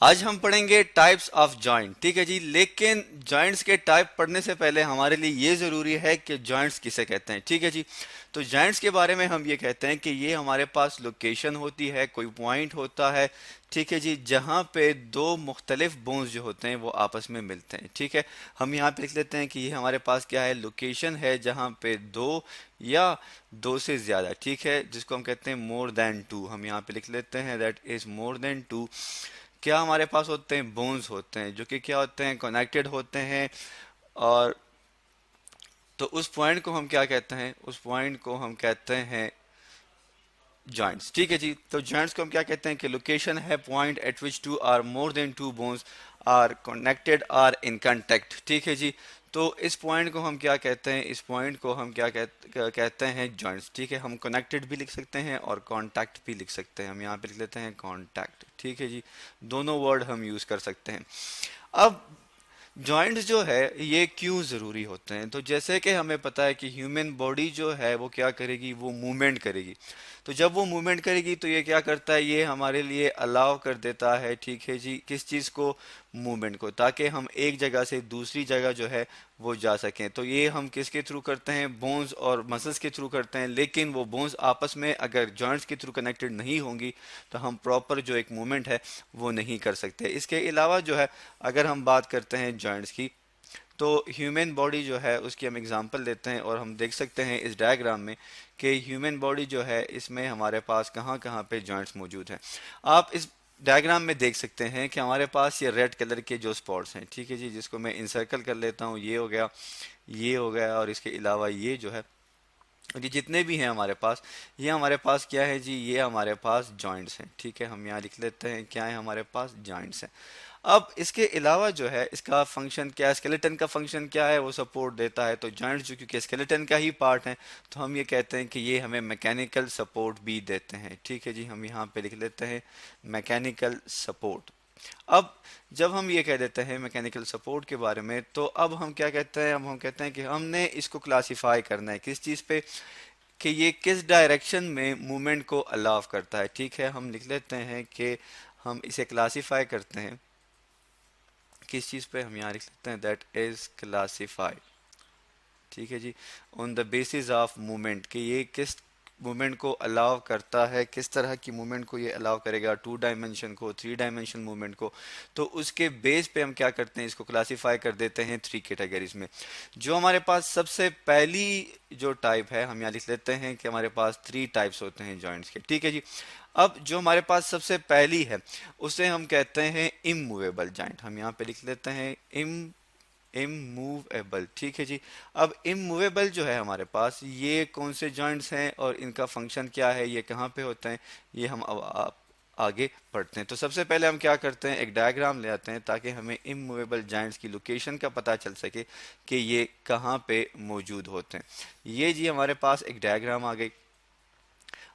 आज हम पढ़ेंगे टाइप्स ऑफ जॉइंट। ठीक है जी, लेकिन जॉइंट्स के टाइप पढ़ने से पहले हमारे लिए ये ज़रूरी है कि जॉइंट्स किसे कहते हैं। ठीक है जी, तो जॉइंट्स के बारे में हम ये कहते हैं कि ये हमारे पास लोकेशन होती है, कोई पॉइंट होता है। ठीक है जी, जहाँ पे दो मुख्तलिफ बोन्स जो होते हैं वो आपस में मिलते हैं। ठीक है, हम यहाँ पे लिख लेते हैं कि ये हमारे पास क्या है, लोकेशन है जहाँ पे दो या दो से ज़्यादा, ठीक है, जिसको हम कहते हैं मोर देन टू। हम यहाँ पे लिख लेते हैं that is more than two. क्या हमारे पास होते हैं, बोन्स होते हैं जो कि क्या होते हैं, कनेक्टेड होते हैं। और तो उस पॉइंट को हम क्या कहते हैं, उस पॉइंट को हम कहते हैं जॉइंट्स। ठीक है जी, तो जॉइंट्स को हम क्या कहते हैं कि लोकेशन है point at which two are more than two bones are connected are in contact. ठीक है जी, तो इस पॉइंट को हम क्या कहते हैं, इस पॉइंट को हम क्या कहते हैं जॉइंट्स। ठीक है, हम कनेक्टेड भी लिख सकते हैं और कांटेक्ट भी लिख सकते हैं। हम यहाँ पे लिख लेते हैं कांटेक्ट। ठीक है जी, दोनों वर्ड हम यूज़ कर सकते हैं। अब जॉइंट्स जो है ये क्यों ज़रूरी होते हैं, तो जैसे कि हमें पता है कि ह्यूमन बॉडी जो है वो क्या करेगी, वो मूवमेंट करेगी। तो जब वो मूवमेंट करेगी तो ये क्या करता है, ये हमारे लिए अलाउ कर देता है, ठीक है जी, किस चीज़ को, मूवमेंट को, ताकि हम एक जगह से दूसरी जगह जो है वो जा सकें। तो ये हम किसके थ्रू करते हैं, बोन्स और मसल्स के थ्रू करते हैं। लेकिन वो बोन्स आपस में अगर जॉइंट्स के थ्रू कनेक्टेड नहीं होंगी तो हम प्रॉपर जो एक मूवमेंट है वो नहीं कर सकते। इसके अलावा जो है, अगर हम बात करते हैं जॉइंट्स की, तो ह्यूमन बॉडी जो है उसकी हम एग्जांपल लेते हैं और हम देख सकते हैं इस डायग्राम में कि ह्यूमन बॉडी जो है इसमें हमारे पास कहाँ कहाँ पे जॉइंट्स मौजूद हैं। आप इस डायग्राम में देख सकते हैं कि हमारे पास ये रेड कलर के जो स्पॉट्स हैं, ठीक है जी, जिसको मैं इंसर्कल कर लेता हूँ, ये हो गया, ये हो गया, और इसके अलावा ये जो है, ये जितने भी हैं हमारे पास, ये हमारे पास क्या है जी, ये हमारे पास जॉइंट्स हैं। ठीक है, हम यहाँ लिख लेते हैं क्या है, हमारे पास जॉइंट्स हैं। अब इसके अलावा जो है इसका फंक्शन क्या है, स्केलेटन का फंक्शन क्या है, वो सपोर्ट देता है। तो जॉइंट्स जो क्योंकि स्केलेटन का ही पार्ट है, तो हम ये कहते हैं कि ये हमें मैकेनिकल सपोर्ट भी देते हैं। ठीक है जी, हम यहाँ पे लिख लेते हैं मैकेनिकल सपोर्ट। अब जब हम ये कह देते हैं मैकेनिकल सपोर्ट के बारे में, तो अब हम क्या कहते हैं, अब हम कहते हैं कि हमने इसको क्लासिफाई करना है किस चीज़ पे, कि ये किस डायरेक्शन में मूवमेंट को अलाउ करता है। ठीक है, हम लिख लेते हैं कि हम इसे क्लासिफाई करते हैं किस चीज़ पे, हम यहाँ लिख लेते हैं दैट इज क्लासिफाई। ठीक है जी, on the basis of movement, कि ये किस मूवमेंट को अलाउ करता है, किस तरह की मूवमेंट को ये अलाउ करेगा, टू डायमेंशन को, थ्री डायमेंशन मूवमेंट को। तो उसके बेस पे हम क्या करते हैं, इसको क्लासिफाई कर देते हैं थ्री कैटेगरीज में। जो हमारे पास सबसे पहली जो टाइप है, हम यहाँ लिख लेते हैं कि हमारे पास थ्री टाइप्स होते हैं जॉइंट्स के। ठीक है जी, अब जो हमारे पास सबसे पहली है उसे हम कहते हैं इमूवेबल जॉइंट। हम यहाँ पे लिख लेते हैं इमूवेबल। ठीक है जी, अब इमूवेबल जो है हमारे पास, ये कौन से जॉइंट्स हैं और इनका फंक्शन क्या है, ये कहाँ पे होते हैं, ये हम अब आप आगे पढ़ते हैं। तो सबसे पहले हम क्या करते हैं, एक डायग्राम ले आते हैं ताकि हमें इमूवेबल जॉइंट्स की लोकेशन का पता चल सके कि ये कहाँ पे मौजूद होते हैं। ये जी हमारे पास एक डायग्राम आ गई।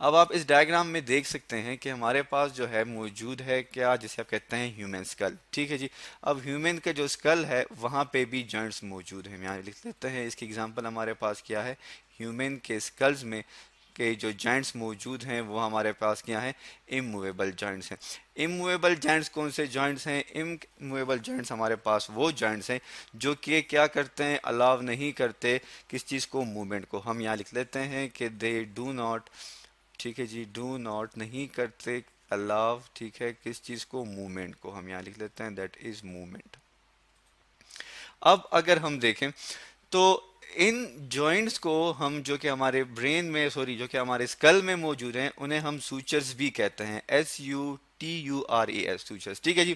अब आप इस डायग्राम में देख सकते हैं कि हमारे पास जो है मौजूद है क्या, जिसे आप कहते हैं ह्यूमन स्कल। ठीक है जी, अब ह्यूमन का जो स्कल है वहाँ पे भी जॉइंट्स मौजूद हैं। यहाँ लिख लेते हैं, इसकी एग्जांपल हमारे पास क्या है, ह्यूमन के स्कल्स में के जो जॉइंट्स मौजूद हैं वो हमारे पास क्या है, इमूवेबल जॉइंट्स हैं। इमूवेबल जॉइंट्स कौन से जॉइंट्स हैं, इमूवेबल जॉइंट्स हमारे पास वो जॉइंट्स हैं जो कि क्या करते हैं, अलाउ नहीं करते किस चीज़ को, मूवमेंट को। हम यहाँ लिख लेते हैं कि दे डू नॉट, ठीक है जी, डू नॉट नहीं करते अलाव, ठीक है, किस चीज़ को, मूवमेंट को। हम यहाँ लिख लेते हैं दैट इज मूवमेंट। अब अगर हम देखें तो इन जॉइंट्स को हम, जो कि हमारे ब्रेन में, सॉरी, जो कि हमारे स्कल में मौजूद हैं, उन्हें हम सूचर्स भी कहते हैं, SUTURES, सूचर्स। ठीक है जी,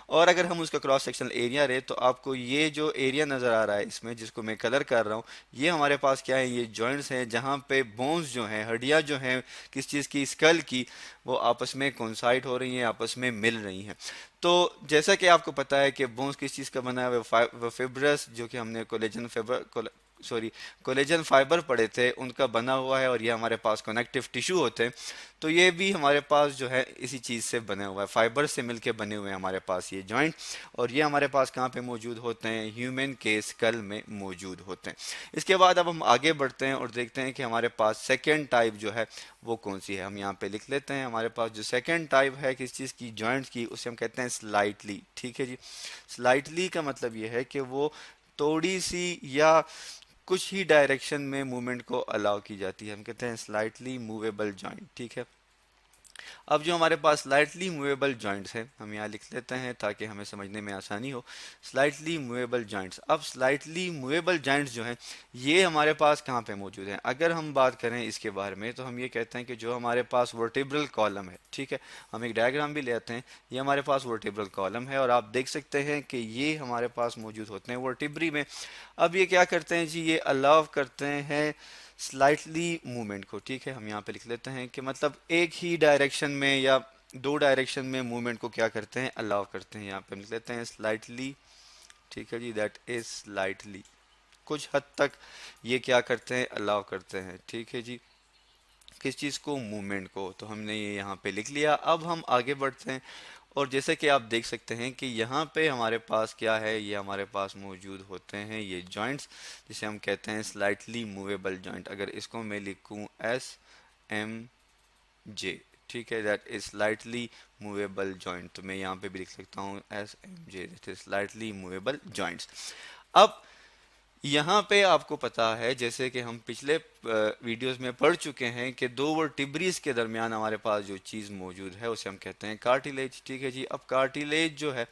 और अगर हम उसका क्रॉस सेक्शनल एरिया रहे तो आपको ये जो एरिया नज़र आ रहा है इसमें, जिसको मैं कलर कर रहा हूँ, ये हमारे पास क्या है, ये जॉइंट्स हैं जहाँ पे बोन्स जो हैं, हड्डियाँ जो हैं किस चीज़ की, स्कल की, वो आपस में कोइंसाइड हो रही हैं, आपस में मिल रही हैं। तो जैसा कि आपको पता है कि बोन्स किस चीज़ का बना है, वो फाइब्रस, जो कि हमने collagen fibre sorry collagen fibre पढ़े थे उनका बना हुआ है, और ये हमारे पास कनेक्टिव टिश्यू होते हैं। तो ये भी हमारे पास जो है इसी चीज़ से बने हुआ है, फाइबर से मिलके बने हुए हैं हमारे पास ये जॉइंट। और ये हमारे पास कहाँ पे मौजूद होते हैं, ह्यूमन के स्कल में मौजूद होते हैं। इसके बाद अब हम आगे बढ़ते हैं और देखते हैं कि हमारे पास सेकेंड टाइप जो है वो कौन सी है। हम यहाँ पे लिख लेते हैं, हमारे पास जो सेकेंड टाइप है किस चीज़ की, जॉइंट्स की, उसे हम कहते हैं स्लाइटली। ठीक है जी, स्लाइटली का मतलब ये है कि वो थोड़ी सी या कुछ ही डायरेक्शन में मूवमेंट को अलाउ की जाती है, हम कहते हैं स्लाइटली मूवेबल जॉइंट। ठीक है, अब जो हमारे पास स्लाइटली मूवेबल जॉइंट्स हैं हम यहाँ लिख लेते हैं ताकि हमें समझने में आसानी हो। स्लाइटली मूवेबल जॉइंट्स, अब स्लाइटली मूवेबल जॉइंट्स जो हैं ये हमारे पास कहाँ पे मौजूद हैं। अगर हम बात करें इसके बारे में तो हम ये कहते हैं कि जो हमारे पास वर्टिब्रल कॉलम है, ठीक है, हम एक डायग्राम भी लेते हैं, ये हमारे पास वर्टिब्रल कॉलम है और आप देख सकते हैं कि ये हमारे पास मौजूद होते हैं वर्टिब्री में। अब ये क्या करते हैं जी, ये अलाउ करते हैं स्लाइटली मूवमेंट को। ठीक है, हम यहाँ पे लिख लेते हैं कि मतलब एक ही डायरेक्शन में या दो डायरेक्शन में मूवमेंट को क्या करते हैं, अलाउ करते हैं। यहाँ पे हम लिख लेते हैं स्लाइटली। ठीक है जी, दैट इज स्लाइटली, कुछ हद तक ये क्या करते हैं, अलाउ करते हैं। ठीक है जी, किस चीज़ को, मूवमेंट को। तो हमने ये यहाँ पे लिख लिया। अब हम आगे बढ़ते हैं और जैसे कि आप देख सकते हैं कि यहाँ पे हमारे पास क्या है, ये हमारे पास मौजूद होते हैं ये जॉइंट्स जिसे हम कहते हैं स्लाइटली मूवेबल जॉइंट। अगर इसको मैं लिखूँ SMJ, ठीक है, that is slightly movable joint, तो मैं यहाँ पे भी लिख सकता हूँ SMJ, that is slightly movable joints. अब यहाँ पे आपको पता है जैसे कि हम पिछले वीडियोस में पढ़ चुके हैं कि दो वर्टिब्रीज के दरमियान हमारे पास जो चीज़ मौजूद है उसे हम कहते हैं कार्टिलेज। ठीक है जी, अब कार्टिलेज जो है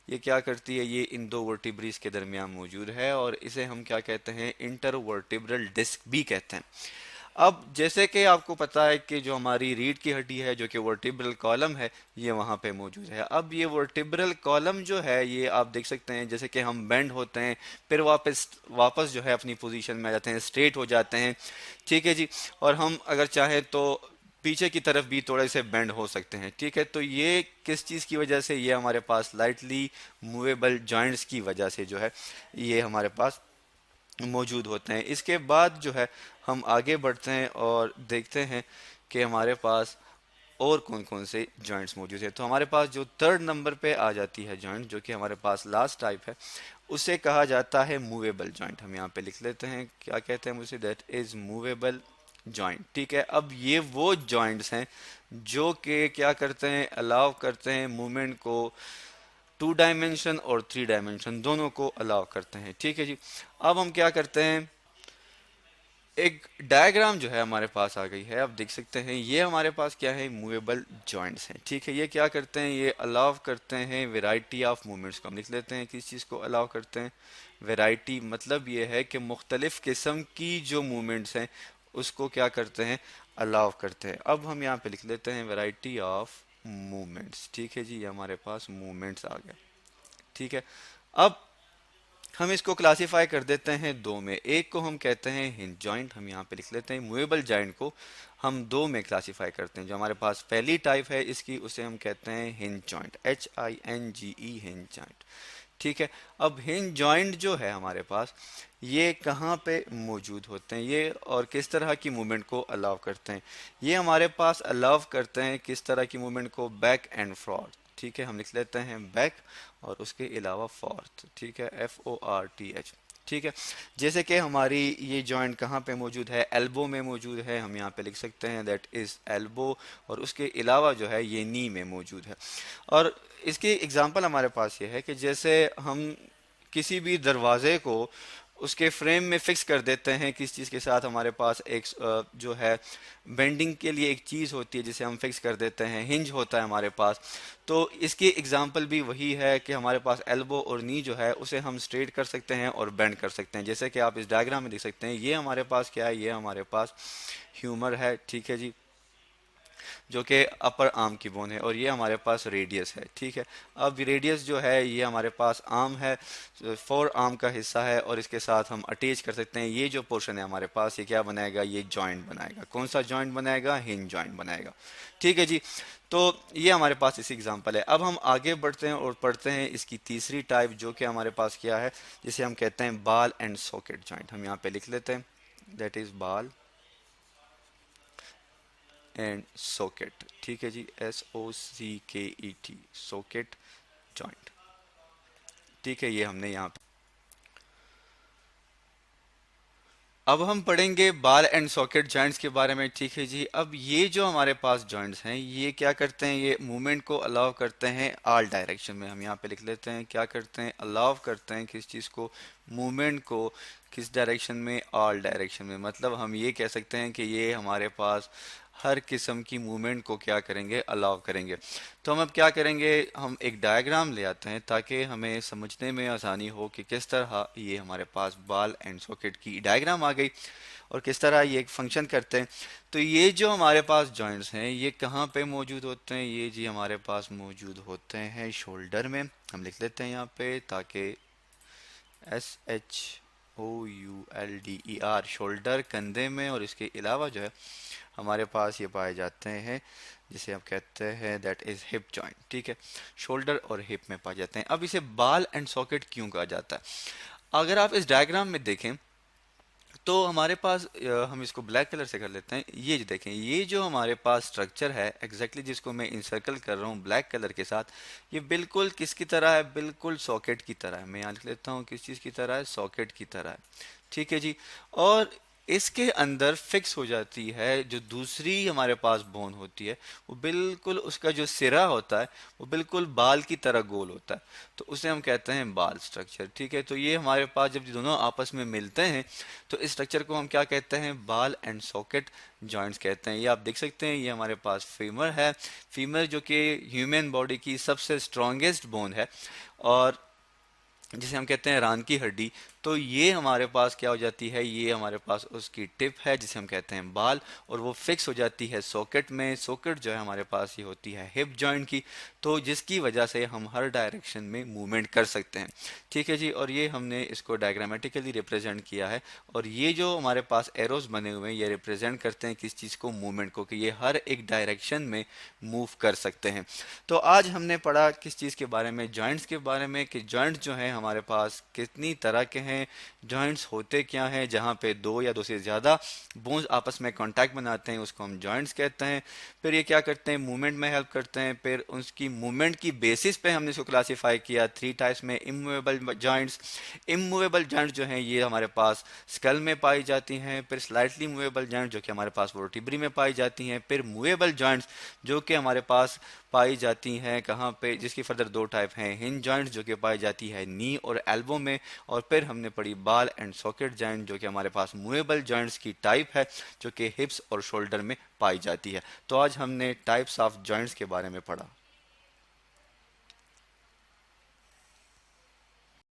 ये क्या करती है, ये इन दो वर्टिब्रीज के दरमियान मौजूद है और इसे हम क्या कहते हैं, इंटरवर्टिब्रल डिस्क भी कहते हैं। अब जैसे कि आपको पता है कि जो हमारी रीढ़ की हड्डी है जो कि वर्टिब्रल कॉलम है ये वहाँ पे मौजूद है। अब ये वर्टिब्रल कॉलम जो है ये आप देख सकते हैं जैसे कि हम बेंड होते हैं फिर वापस वापस जो है अपनी पोजीशन में आ जाते हैं, स्ट्रेट हो जाते हैं। ठीक है जी, और हम अगर चाहें तो पीछे की तरफ भी थोड़े से बेंड हो सकते हैं। ठीक है, तो ये किस चीज़ की वजह से, ये हमारे पास स्लाइटली मूवेबल जॉइंट्स की वजह से जो है ये हमारे पास मौजूद होते हैं। इसके बाद जो है हम आगे बढ़ते हैं और देखते हैं कि हमारे पास और कौन कौन से जॉइंट्स मौजूद है। तो हमारे पास जो थर्ड नंबर पे आ जाती है जॉइंट, जो कि हमारे पास लास्ट टाइप है, उसे कहा जाता है मूवेबल जॉइंट। हम यहाँ पे लिख लेते हैं, क्या कहते हैं उसे, दैट इज मूवेबल जॉइंट। ठीक है, अब ये वो जॉइंट्स हैं जो कि क्या करते हैं, अलाउ करते हैं मूवमेंट को, 2 डायमेंशन और 3 डायमेंशन दोनों को अलाउ करते हैं। ठीक है जी, अब हम क्या करते हैं, एक डायग्राम जो है हमारे पास आ गई है, आप देख सकते हैं ये हमारे पास क्या है, मूवेबल जॉइंट्स हैं। ठीक है, ये क्या करते हैं, ये अलाउ करते हैं वेराइटी ऑफ मूवमेंट्स को। हम लिख लेते हैं किस चीज़ को अलाउ करते हैं, वेराइटी, मतलब ये है कि मुख्तलिफ किस्म की जो मूवमेंट्स हैं उसको क्या करते हैं, अलाउ करते हैं। अब हम यहाँ पे लिख लेते हैं वेराइटी ऑफ मूवमेंट्स। ठीक है जी, ये हमारे पास मूवमेंट्स आ गए। ठीक है, अब हम इसको क्लासिफाई कर देते हैं दो में, एक को हम कहते हैं हिंज जॉइंट, हम यहाँ पे लिख लेते हैं मूवेबल जॉइंट को हम दो में क्लासिफाई करते हैं। जो हमारे पास पहली टाइप है इसकी उसे हम कहते हैं hinge joint, HINGE, hinge joint. ठीक है, अब हिंज जॉइंट जो है हमारे पास ये कहाँ पे मौजूद होते हैं, ये और किस तरह की मूवमेंट को अलाउ करते हैं, ये हमारे पास अलाउ करते हैं किस तरह की मूवमेंट को, बैक एंड फ्रॉड। ठीक है, हम लिख लेते हैं बैक और उसके अलावा फोर्थ। ठीक है, FORTH। ठीक है, जैसे कि हमारी ये जॉइंट कहाँ पे मौजूद है, एल्बो में मौजूद है, हम यहाँ पे लिख सकते हैं दैट इज एल्बो, और उसके अलावा जो है ये नी में मौजूद है। और इसकी एग्जांपल हमारे पास ये है कि जैसे हम किसी भी दरवाजे को उसके फ्रेम में फिक्स कर देते हैं किस चीज़ के साथ, हमारे पास एक जो है बेंडिंग के लिए एक चीज़ होती है जिसे हम फिक्स कर देते हैं, हिंज होता है हमारे पास। तो इसकी एग्जांपल भी वही है कि हमारे पास एल्बो और नी जो है उसे हम स्ट्रेट कर सकते हैं और बेंड कर सकते हैं। जैसे कि आप इस डायग्राम में देख सकते हैं, ये हमारे पास क्या है, ये हमारे पास ह्यूमर है। ठीक है जी, जो कि अपर आर्म की बोन है, और ये हमारे पास रेडियस है। ठीक है, अब रेडियस जो है ये हमारे पास आर्म है, फोर आर्म का हिस्सा है, और इसके साथ हम अटैच कर सकते हैं ये जो पोर्शन है हमारे पास, ये क्या बनाएगा, ये जॉइंट बनाएगा। कौन सा जॉइंट बनाएगा, हिंज जॉइंट बनाएगा। ठीक है जी, तो ये हमारे पास इसी एग्जांपल है। अब हम आगे बढ़ते हैं और पढ़ते हैं इसकी तीसरी टाइप, जो कि हमारे पास क्या है, जिसे हम कहते हैं बॉल एंड सॉकेट जॉइंट। हम यहाँ पे लिख लेते हैं, that is ball and socket. ठीक है जी, SOCKET, सॉकेट जॉइंट। ठीक है, ये हमने यहाँ पे। अब हम पढ़ेंगे बॉल एंड सॉकेट जॉइंट्स के बारे में। ठीक है जी, अब ये जो हमारे पास जॉइंट्स हैं ये क्या करते हैं, ये मूवमेंट को अलाउ करते हैं ऑल डायरेक्शन में। हम यहाँ पे लिख लेते हैं, क्या करते हैं, अलाउ करते हैं किस चीज़ को, मूवमेंट को, किस डायरेक्शन में, ऑल डायरेक्शन में। मतलब हम ये कह सकते हैं कि ये हमारे पास हर किस्म की मूवमेंट को क्या करेंगे, अलाउ करेंगे। तो हम अब क्या करेंगे, हम एक डायग्राम ले आते हैं ताकि हमें समझने में आसानी हो कि किस तरह ये हमारे पास बॉल एंड सॉकेट की डायग्राम आ गई और किस तरह ये एक फंक्शन करते हैं। तो ये जो हमारे पास जॉइंट्स हैं ये कहाँ पे मौजूद होते हैं, ये जी हमारे पास मौजूद होते हैं शोल्डर में। हम लिख लेते हैं यहाँ पे, ताकि SHOULDER, शोल्डर, कंधे में, और इसके अलावा जो है हमारे पास ये पाए जाते हैं जिसे हम कहते हैं दैट इज हिप जॉइंट। ठीक है, शोल्डर और हिप में पाए जाते हैं। अब इसे बॉल एंड सॉकेट क्यों कहा जाता है, अगर आप इस डायग्राम में देखें तो हमारे पास हम इसको ब्लैक कलर से कर लेते हैं। ये जो देखें, ये जो हमारे पास स्ट्रक्चर है एग्जैक्टली जिसको मैं इंसर्कल कर रहा हूँ ब्लैक कलर के साथ, ये बिल्कुल किसकी तरह है, बिल्कुल सॉकेट की तरह है। मैं यहाँ लिख लेता हूँ किस चीज़ की तरह है, सॉकेट की तरह है। ठीक है जी, और इसके अंदर फिक्स हो जाती है जो दूसरी हमारे पास बोन होती है, वो बिल्कुल उसका जो सिरा होता है वो बिल्कुल बाल की तरह गोल होता है, तो उसे हम कहते हैं बाल स्ट्रक्चर। ठीक है, तो ये हमारे पास जब दोनों आपस में मिलते हैं तो इस स्ट्रक्चर को हम क्या कहते हैं, बाल एंड सॉकेट जॉइंट्स कहते हैं। ये आप देख सकते हैं, ये हमारे पास फीमर है, फीमर जो कि ह्यूमन बॉडी की सबसे स्ट्रॉन्गेस्ट बोन है और जिसे हम कहते हैं रान की हड्डी। तो ये हमारे पास क्या हो जाती है, ये हमारे पास उसकी टिप है जिसे हम कहते हैं बाल, और वो फिक्स हो जाती है सॉकेट में। सॉकेट जो है हमारे पास ये होती है हिप जॉइंट की, तो जिसकी वजह से हम हर डायरेक्शन में मूवमेंट कर सकते हैं। ठीक है जी, और ये हमने इसको डायग्रामेटिकली रिप्रेजेंट किया है, और ये जो हमारे पास एरोज बने हुए हैं ये रिप्रेजेंट करते हैं किस चीज़ को, मूवमेंट को, कि ये हर एक डायरेक्शन में मूव कर सकते हैं। तो आज हमने पढ़ा किस चीज़ के बारे में, जॉइंट्स के बारे में, कि जॉइंट्स जो हैं हमारे पास कितनी तरह के हैं, जॉइंट्स होते क्या हैं, जहाँ पे दो या दो से ज़्यादा बोन्स आपस में कांटेक्ट बनाते हैं उसको हम जॉइंट्स कहते हैं। फिर ये क्या करते हैं, मूवमेंट में हेल्प करते हैं। फिर उसकी मूवमेंट की बेसिस पे हमने इसको क्लासीफाई किया थ्री टाइप्स में, इमूवेबल जॉइंट्स। इमूवेबल जॉइंट्स जो हैं ये हमारे पास स्कल में पाई जाती हैं। फिर स्लाइटली मूवेबल जॉइंट जो कि हमारे पास वर्टिब्री में पाई जाती हैं। फिर मूवेबल जॉइंट्स जो कि हमारे पास पाई जाती हैं कहाँ पे, जिसकी फर्दर दो टाइप हैं, हिंज जॉइंट्स जो कि पाई जाती है नी और एल्बो में। और फिर हमने पढ़ी बॉल एंड सॉकेट जॉइंट जो कि हमारे पास मूवेबल जॉइंट्स की टाइप है, जो कि हिप्स और शोल्डर में पाई जाती है। तो आज हमने टाइप्स ऑफ जॉइंट्स के बारे में पढ़ा।